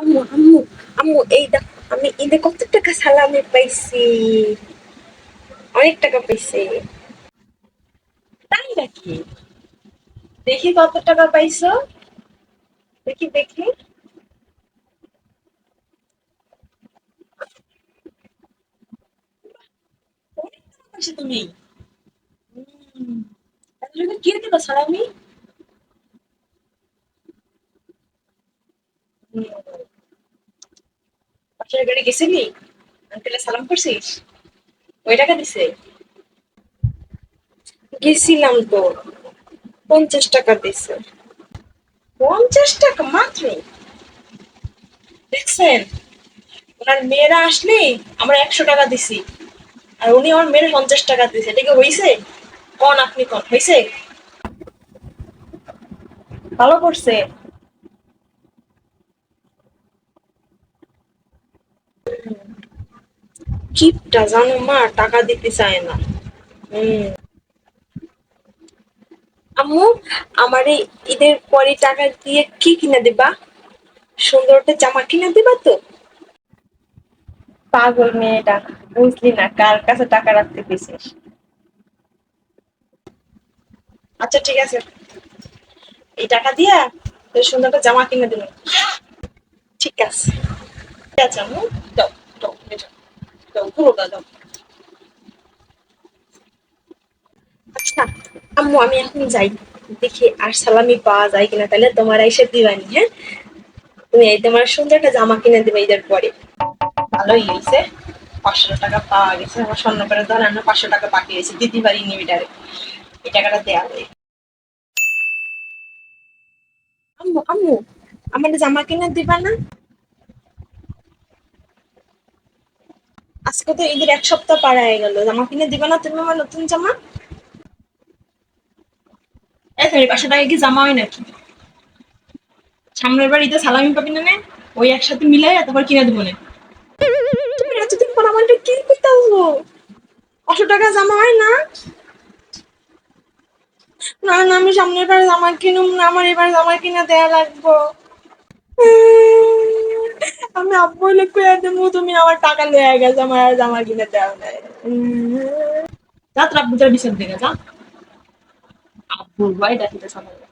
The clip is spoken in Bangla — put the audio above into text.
আম্মু আম্মু আম্মু এই দেখো আমি ঈদে কত টাকা সালামি পাইছি। অনেক টাকা পাইছি। তাই নাকি? দেখি কত টাকা পাইছো। দেখি দেখি। অনেক টাকা পাইছো তুমি। হুম, এত টাকা কি দিবা সালামি? হুম, পাশের বাড়ি গেছিলি? আঙ্কেলে সালাম করছিস? ওই টাকা দিছে? গেছিলাম তো। 50 টাকা দিছে। 50 টাকা মাত্র? দেখছেন? ওনার মেয়েরা আসলে আমরা 100 টাকা দিছি। আর উনি আমার মেয়ের 50 টাকা দিছে। এটা কি হইছে? কন আপনি কন হইছে? ভালো করছে। কিপটা জানো মা, টাকা দিতে চায় না। হুম। আম্মু, আমার এই ঈদের পরে টাকা দিয়ে কি কিনে দিবা? সুন্দর একটা জামা কিনে দিবা তো? পাগল মেয়েটা, বুঝলি না কার কাছে টাকা রাখতে দিছিস। আচ্ছা ঠিক আছে, এই টাকা দিয়া তোর সুন্দর একটা জামা কিনে দিল। ঠিক আছে। ঠিক আছে আম্মু। দাও, দাও, এই যাও, দাও, পুরোটা দাও। আচ্ছা আম্মু, আমি এখন যাই। দেখি আর সালামি পাওয়া যায় কিনা, তাহলে তোমার এসে দিবানি, হ্যাঁ? তুমি এই তোমার সুন্দর একটা জামা কিনে দিবে ঈদের পরে। ভালোই হয়েছে। 500 টাকা পাওয়া গেছে। আমার স্বর্ণ করে ধরেন 500 টাকা বাকি আছে, দিতে পারিনি এটারে। এই টাকাটা দেওয়া হবে। আম্মু আম্মু, আমার জামা কিনে দিবা না? আজকে তো ঈদের 1 সপ্তাহ পার হয়ে গেল, জামা কিনে দিবা না তুমি আমার নতুন জামা? এই সরি, 500 টাকা কি জামা হয় নাকি? সামনের বার ঈদে সালামি পাবি না নে? ওই একসাথে মিলাই তারপর কিনে দেবো না। তুমি এতদিন পর আমাকে কি করতেছো? 500 টাকা জামা হয় না? না না, আমি সামনের বার জামা কিনুম না, আমার এবার জামা কিনা দেয়া লাগবো। আমি আব্বু হলে কইয়া দেবো তুমি আমার টাকা লয়ে গেছো, আমার আর জামা কিনে দেওয়া নাই। যা তোর আব্বু তোর বিচার দেখে যা। আব্বুর ভাই ডাকিতে সামনে।